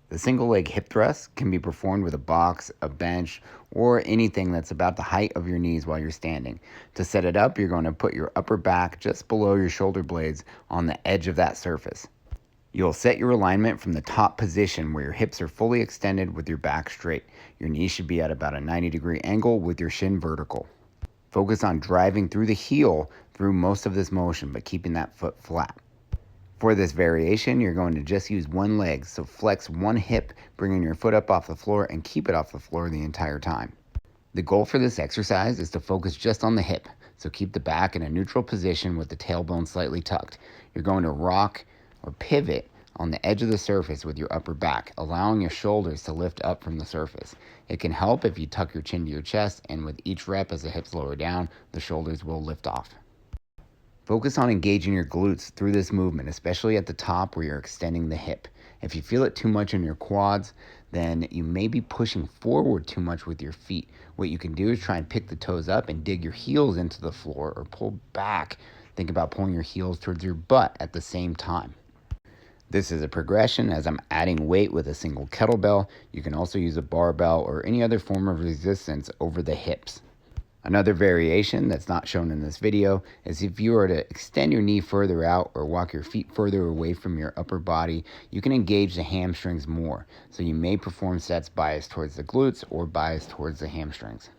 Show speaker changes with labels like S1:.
S1: The single leg hip thrust can be performed with a box, a bench, or anything that's about the height of your knees while you're standing. To set it up, you're going to put your upper back just below your shoulder blades on the edge of that surface. You'll set your alignment from the top position where your hips are fully extended with your back straight. Your knees should be at about a 90-degree angle with your shin vertical. Focus on driving through the heel through most of this motion, but keeping that foot flat. For this variation, you're going to just use one leg, so flex one hip, bringing your foot up off the floor and keep it off the floor the entire time. The goal for this exercise is to focus just on the hip, so keep the back in a neutral position with the tailbone slightly tucked. You're going to rock or pivot on the edge of the surface with your upper back, allowing your shoulders to lift up from the surface. It can help if you tuck your chin to your chest, and with each rep as the hips lower down, the shoulders will lift off. Focus on engaging your glutes through this movement, especially at the top where you're extending the hip. If you feel it too much in your quads, then you may be pushing forward too much with your feet. What you can do is try and pick the toes up and dig your heels into the floor, or pull back. Think about pulling your heels towards your butt at the same time. This is a progression as I'm adding weight with a single kettlebell. You can also use a barbell or any other form of resistance over the hips. Another variation that's not shown in this video is if you were to extend your knee further out or walk your feet further away from your upper body, you can engage the hamstrings more. So you may perform sets biased towards the glutes or biased towards the hamstrings.